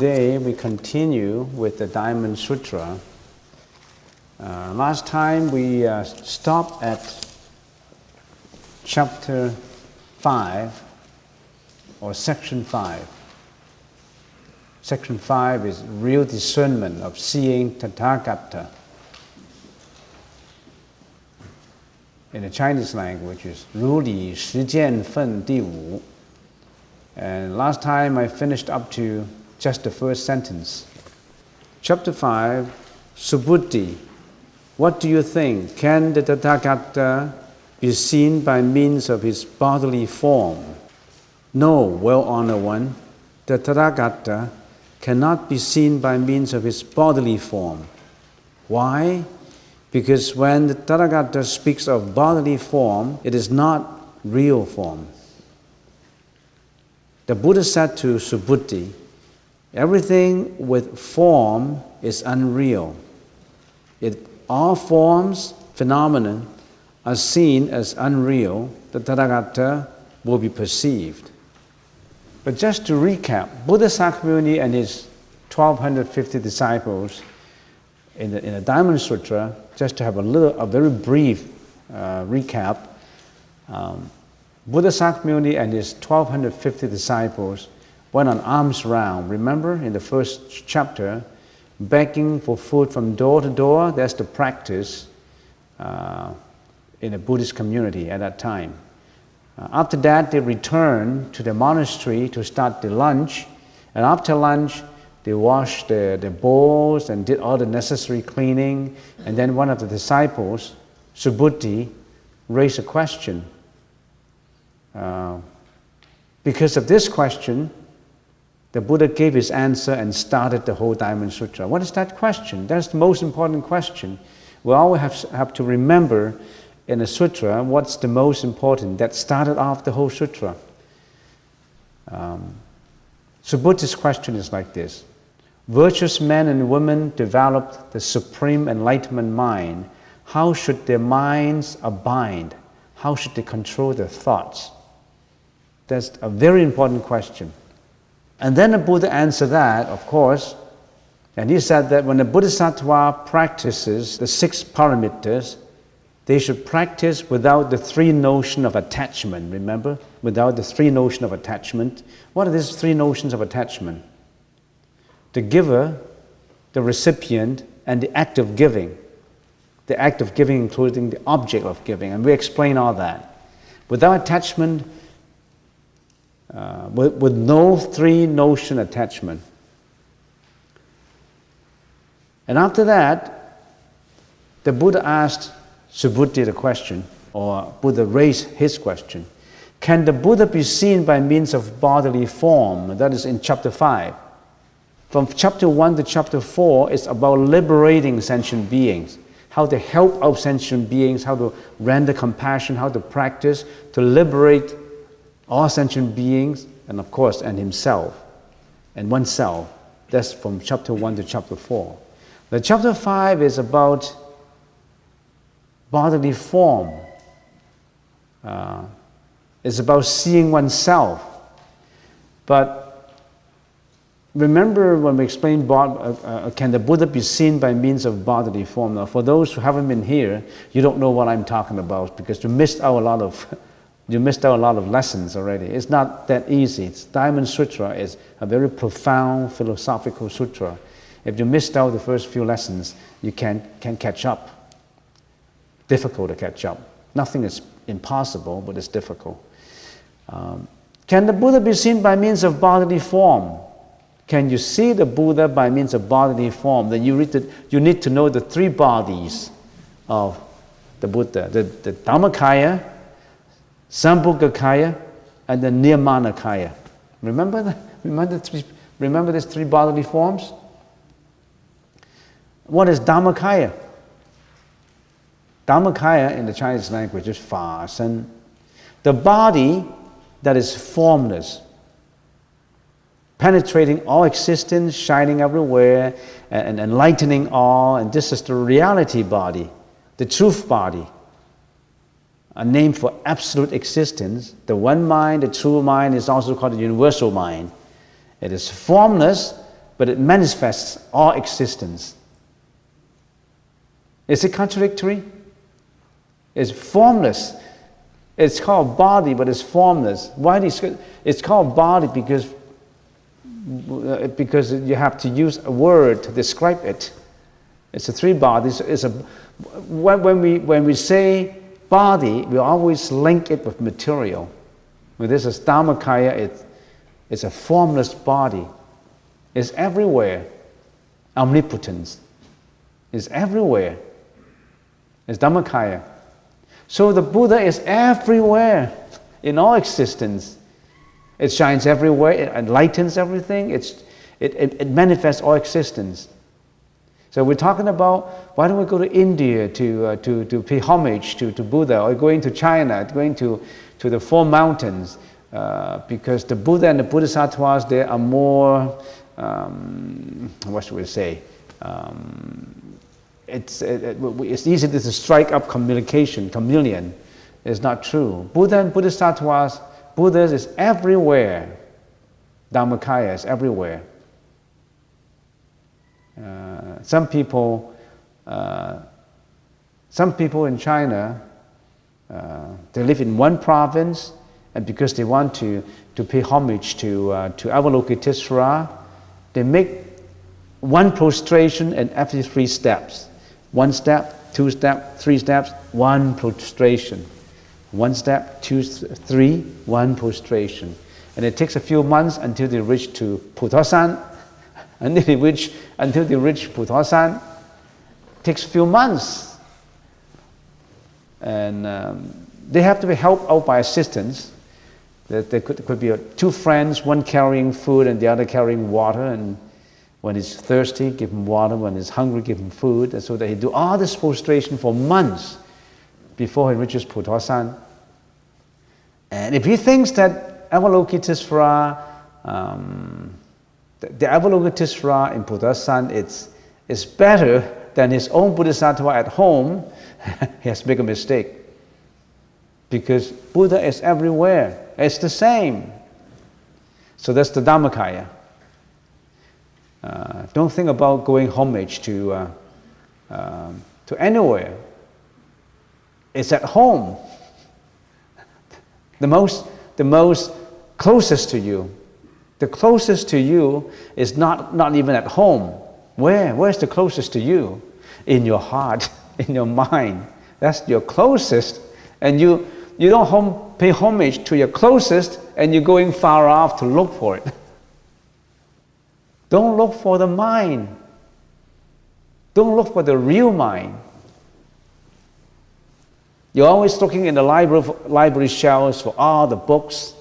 Today we continue with the Diamond Sutra. Last time we stopped at chapter 5 or section 5. Section 5 is real discernment of seeing Tathagata. In the Chinese language is 如理实践分第五. And last time I finished up to just the first sentence. Chapter 5, Subhuti. What do you think? Can the Tathagata be seen by means of his bodily form? No, well-honored one. The Tathagata cannot be seen by means of his bodily form. Why? Because when the Tathagata speaks of bodily form, it is not real form. The Buddha said to Subhuti, everything with form is unreal. If all forms, phenomena, are seen as unreal, the Tathagata will be perceived. But just to recap, Buddha Sakyamuni and his 1250 disciples in the Diamond Sutra, just to have a very brief recap, Buddha Sakyamuni and his 1250 disciples went on alms round. Remember in the first chapter, begging for food from door to door, that's the practice in the Buddhist community at that time. After that, they returned to the monastery to start the lunch, and after lunch, they washed their bowls and did all the necessary cleaning, and then one of the disciples, Subhuti, raised a question. Because of this question, the Buddha gave his answer and started the whole Diamond Sutra. What is that question? That's the most important question. We always have to remember in a sutra what's the most important. That started off the whole sutra. Subhuti's question is like this. Virtuous men and women developed the supreme enlightenment mind. How should their minds abide? How should they control their thoughts? That's a very important question. And then the Buddha answered that, of course, and he said that when the Bodhisattva practices the 6 paramitas, they should practice without the 3 notions of attachment, remember? Without the 3 notions of attachment. What are these 3 notions of attachment? The giver, the recipient, and the act of giving. The act of giving including the object of giving, and we explain all that. Without attachment, with no 3 notion attachment. And after that, the Buddha asked Subhuti the question, or Buddha raised his question. Can the Buddha be seen by means of bodily form? That is in chapter 5. From chapter 1 to chapter 4 is about liberating sentient beings, how to help out sentient beings, how to render compassion, how to practice to liberate all sentient beings, and of course, and himself, and oneself. That's from chapter 1 to chapter 4. The chapter 5 is about bodily form. It's about seeing oneself. But remember when we explained can the Buddha be seen by means of bodily form? Now, for those who haven't been here, you don't know what I'm talking about because you missed out a lot of lessons already. It's not that easy. Diamond Sutra is a very profound philosophical sutra. If you missed out the first few lessons, you can't catch up. Difficult to catch up. Nothing is impossible, but it's difficult. Can the Buddha be seen by means of bodily form? Can you see the Buddha by means of bodily form? Then you need to know the 3 bodies of the Buddha. The Dhammakaya, Sambhogakaya, and the Nirmanakaya. Remember that? Remember these 3 bodily forms? What is Dhammakaya? Dhammakaya in the Chinese language is Fa Shen. The body that is formless, penetrating all existence, shining everywhere, and enlightening all, and this is the reality body, the truth body. A name for absolute existence. The one mind, the true mind, is also called the universal mind. It is formless, but it manifests all existence. Is it contradictory? It's formless. It's called body, but it's formless. Why it's called body? Because you have to use a word to describe it. It's a three bodies. When we say body, we always link it with material. When this is Dhammakaya, it's a formless body. It's everywhere. Omnipotence is everywhere. It's Dhammakaya. So the Buddha is everywhere in all existence. It shines everywhere, it enlightens everything, it manifests all existence. So we're talking about, why don't we go to India to pay homage to Buddha, or going to China, going to the Four Mountains, because the Buddha and the Bodhisattvas, they are more, what should we say, it's easy to strike up chameleon. It's not true. Buddha and Bodhisattvas, Buddhas is everywhere. Dhammakaya is everywhere. Some people in China, they live in one province, and because they want to pay homage to Avalokiteshvara, they make one prostration and every 3 steps. 1 step, 2 steps, 3 steps, 1 prostration. 1 step, 2, 3, 1 prostration. And it takes a few months until they reach to Puthosan. Until they reach Puthosan, it takes a few months. And they have to be helped out by assistants. There could be 2 friends, one carrying food and the other carrying water. And when he's thirsty, give him water. When he's hungry, give him food. And so that he do all this prostration for months before he reaches Puthosan. And if he thinks that Avalokiteshvara, the Avalokiteshvara in Puthosan is better than his own Bodhisattva at home, he has made a mistake. Because Buddha is everywhere. It's the same. So that's the Dhammakaya. Don't think about going homage to anywhere. It's at home. The most closest to you. The closest to you is not even at home. Where's the closest to you? In your heart, in your mind. That's your closest. And you don't pay homage to your closest, and you're going far off to look for it. Don't look for the mind. Don't look for the real mind. You're always looking in the library shelves for all the books.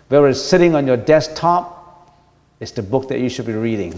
Whereas sitting on your desktop is the book that you should be reading.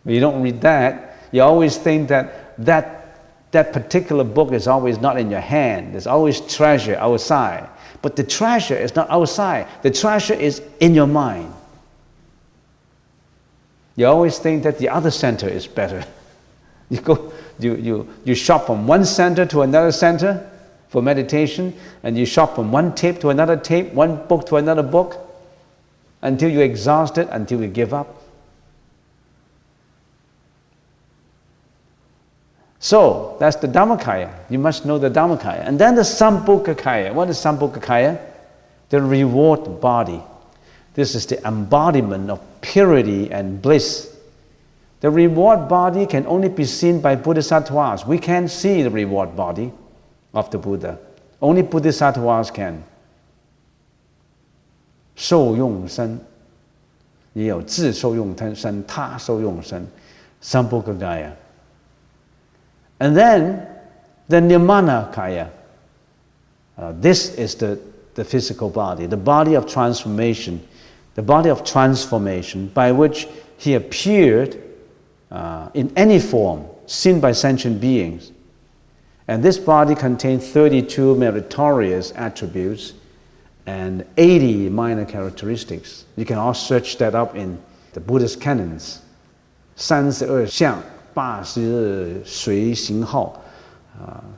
When you don't read that, you always think that particular book is always not in your hand. There's always treasure outside. But the treasure is not outside. The treasure is in your mind. You always think that the other center is better. You shop from one center to another center for meditation, and you shop from one tape to another tape, one book to another book, until you're exhausted, until you give up. So, that's the Dhammakaya. You must know the Dhammakaya. And then the Sambhogakaya. What is Sambhogakaya? The reward body. This is the embodiment of purity and bliss. The reward body can only be seen by Bodhisattvas. We can't see the reward body of the Buddha. Only Bodhisattvas can. 受用身, 也有自受用身, 他受用身, Sambhogakaya. And then the Nirmanakaya. This is the physical body, the body of transformation, by which he appeared in any form, seen by sentient beings. And this body contains 32 meritorious attributes and 80 minor characteristics. You can all search that up in the Buddhist canons. 32相80随行号,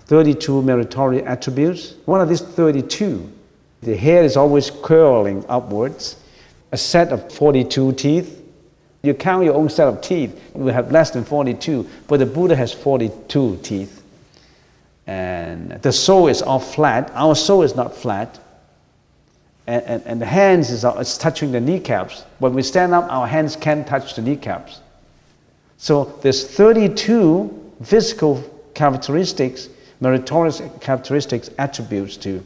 32 meritorious attributes. One of these 32, the hair is always curling upwards, a set of 42 teeth, You count your own set of teeth, you will have less than 42, but the Buddha has 42 teeth. And the soul is all flat. Our soul is not flat. And the hands is touching the kneecaps. When we stand up, our hands can't touch the kneecaps. So there's 32 physical characteristics, meritorious characteristics, attributes to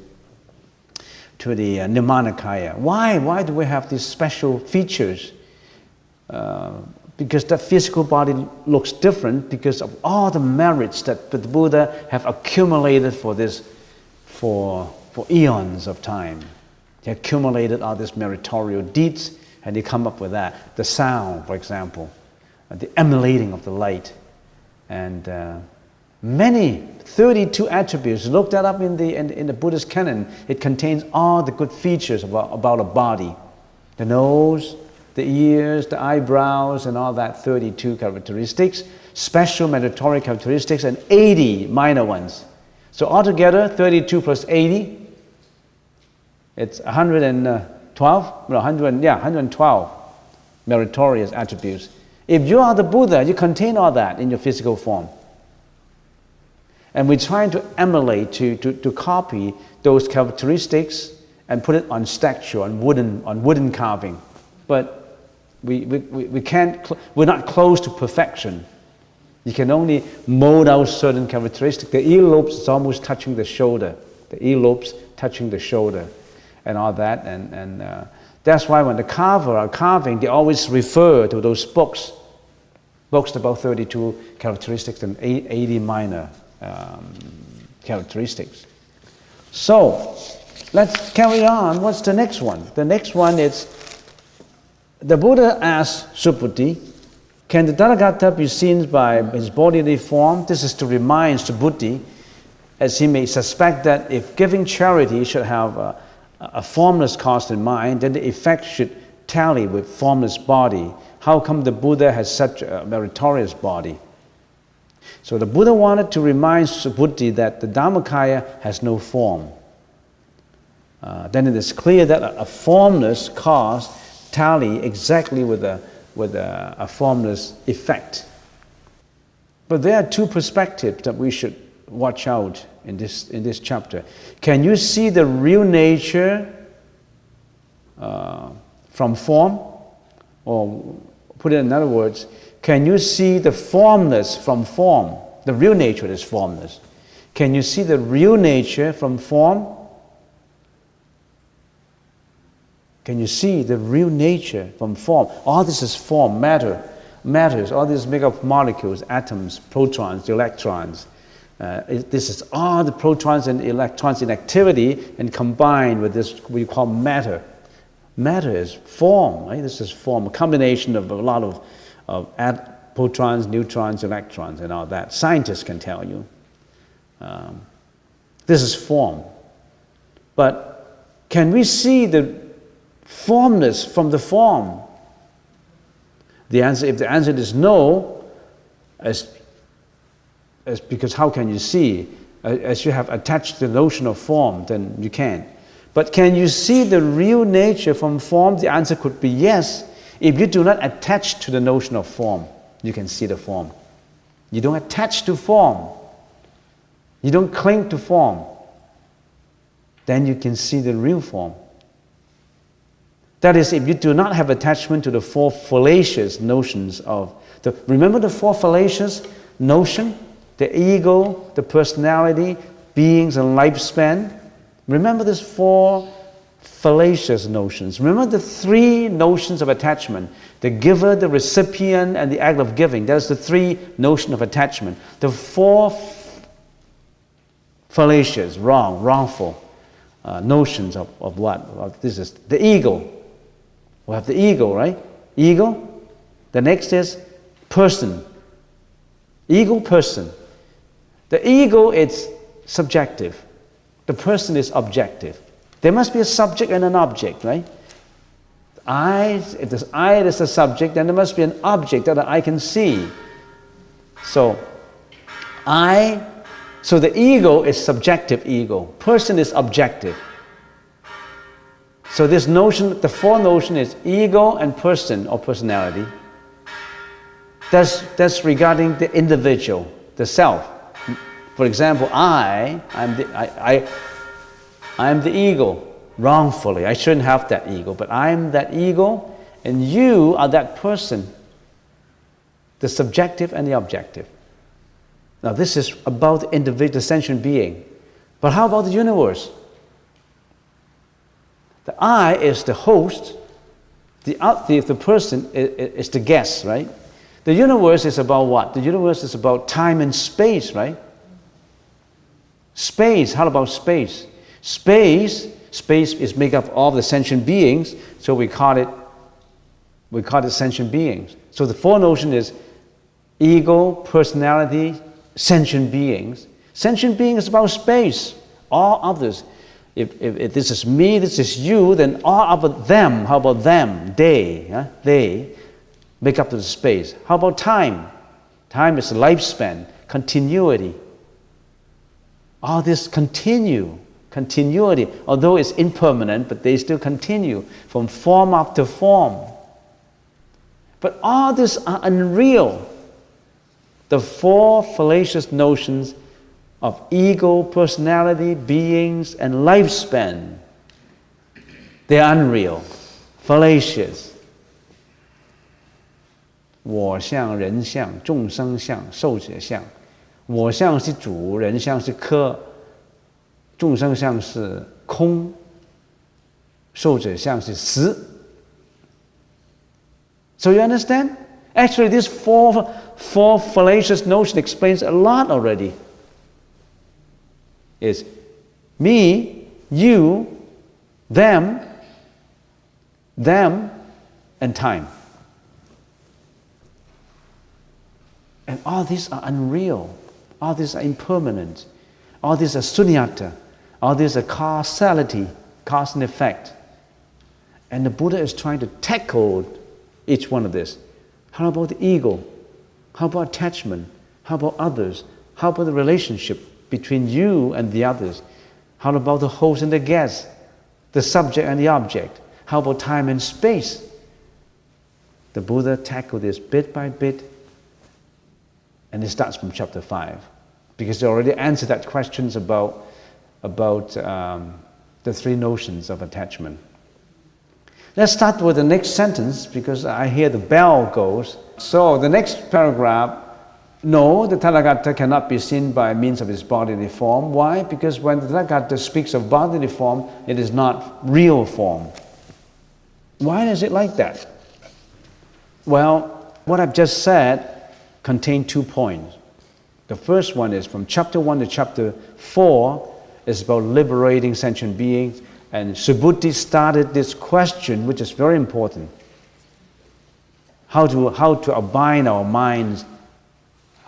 the Nirmanakaya. Why do we have these special features? Because the physical body looks different because of all the merits that the Buddha have accumulated for eons of time. He accumulated all these meritorious deeds, and he come up with that. The sound, for example, the emanating of the light, and many 32 attributes. Look that up in the Buddhist canon. It contains all the good features about a body, the nose, the ears, the eyebrows, and all that 32 characteristics, special mandatory characteristics, and 80 minor ones. So altogether, 32 plus 80, it's 112 meritorious attributes. If you are the Buddha, you contain all that in your physical form. And we're trying to emulate, to copy those characteristics and put it on statue, on wooden carving. But we can't, we're not close to perfection. You can only mold out certain characteristics. The earlobes is almost touching the shoulder. The earlobes touching the shoulder and all that. And that's why when the carver are carving, they always refer to those books about 32 characteristics and 80 minor characteristics. So let's carry on. What's the next one? The next one is, the Buddha asked Subhuti, can the Tathagata be seen by his bodily form? This is to remind Subhuti, as he may suspect that if giving charity should have a formless cause in mind, then the effect should tally with formless body. How come the Buddha has such a meritorious body? So the Buddha wanted to remind Subhuti that the Dhammakaya has no form. Then it is clear that a formless cause tally exactly with a formless effect. But there are two perspectives that we should watch out in this chapter. Can you see the real nature from form? Or put it in other words, can you see the formless from form? The real nature is formless. Can you see the real nature from form? Can you see the real nature from form? All this is form, matters. All this make up molecules, atoms, protons, electrons. This is all the protons and electrons in activity, and combined with this we call matter. Matter is form, right? This is form, a combination of a lot of protons, neutrons, electrons, and all that. Scientists can tell you. This is form. But can we see the formless from the form? The answer, if the answer is no, as because how can you see? As you have attached the notion of form, then you can't. But can you see the real nature from form? The answer could be yes. If you do not attach to the notion of form, you can see the form. You don't attach to form. You don't cling to form. Then you can see the real form. That is, if you do not have attachment to the four fallacious notions of remember the four fallacious notion? The ego, the personality, beings, and lifespan. Remember these four fallacious notions. Remember the three notions of attachment: the giver, the recipient, and the act of giving. That's the three notions of attachment. The four fallacious, wrongful notions of what? This is the ego. We have the ego, right? Ego. The next is person. Ego, person. The ego is subjective. The person is objective. There must be a subject and an object, right? If there's I is the subject, then there must be an object that I can see. So the ego is subjective ego. Person is objective. So this notion, the four notion is ego and person or personality. That's regarding the individual, the self. For example, I am the ego wrongfully. I shouldn't have that ego, but I am that ego, and you are that person, the subjective and the objective. Now this is about the individual, the sentient being. But how about the universe? The I is the host, the person is the guest, right? The universe is about what? The universe is about time and space, right? Space, how about space? Space is made up of the sentient beings, so we call it sentient beings. So the four notion is ego, personality, sentient beings. Sentient being is about space. All others, if this is me, this is you, then all about them. How about them? They make up the space. How about time? Time is lifespan, continuity. All this continuity, although it's impermanent, but they still continue from form after form. But all this are unreal. The four fallacious notions of ego, personality, beings, and lifespan, they're unreal, fallacious. 我相、人相、众生相、寿者相。我相是主，人相是客，众生相是空，寿者相是实。So you understand? Actually, this four fallacious notion explains a lot already. It's me, you, them, and time. And all these are unreal. All these are impermanent. All these are sunyata. All these are causality, cause and effect. And the Buddha is trying to tackle each one of this. How about the ego? How about attachment? How about others? How about the relationship between you and the others? How about the host and the guest? The subject and the object? How about time and space? The Buddha tackled this bit by bit, and it starts from chapter 5, because they already answered that questions about the three notions of attachment. Let's start with the next sentence, because I hear the bell goes. So the next paragraph, no, the Tathagata cannot be seen by means of his bodily form. Why? Because when the Tathagata speaks of bodily form, it is not real form. Why is it like that? Well, what I've just said contains 2 points. The first one is from chapter 1 to chapter 4 is about liberating sentient beings, and Subhuti started this question, which is very important. How to abind our minds,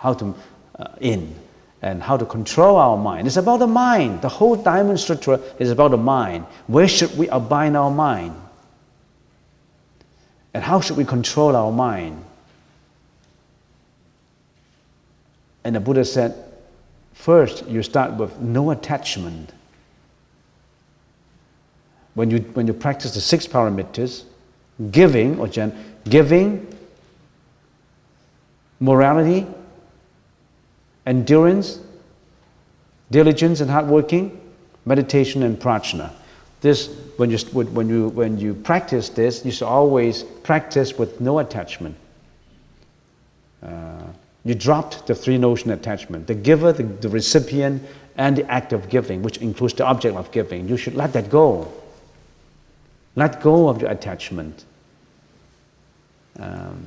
and how to control our mind. It's about the mind. The whole Diamond Sutra is about the mind. Where should we abind our mind? And how should we control our mind? And the Buddha said, first you start with no attachment. When you practice the 6 paramitas, giving, morality, endurance, diligence and hard working, meditation and prajna. This, when you practice this, you should always practice with no attachment. You dropped the 3 notion attachment: the giver, the recipient, and the act of giving, which includes the object of giving. You should let that go. Let go of your attachment. And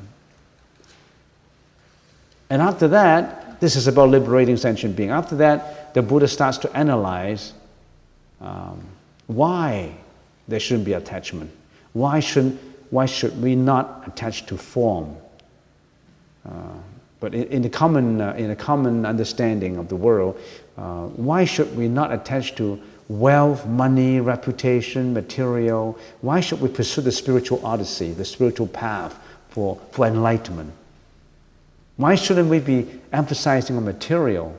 after that, this is about liberating sentient being. After that, the Buddha starts to analyze why there shouldn't be attachment. Why should we not attach to form? But in a common understanding of the world, why should we not attach to wealth, money, reputation, material? Why should we pursue the spiritual odyssey, the spiritual path for enlightenment? Why shouldn't we be emphasizing on material?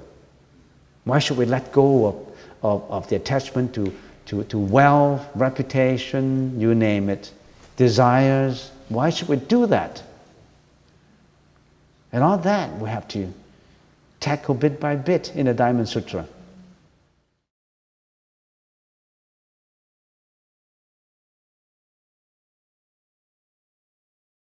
Why should we let go of the attachment to wealth, reputation, you name it, desires? Why should we do that? And all that we have to tackle bit by bit in the Diamond Sutra.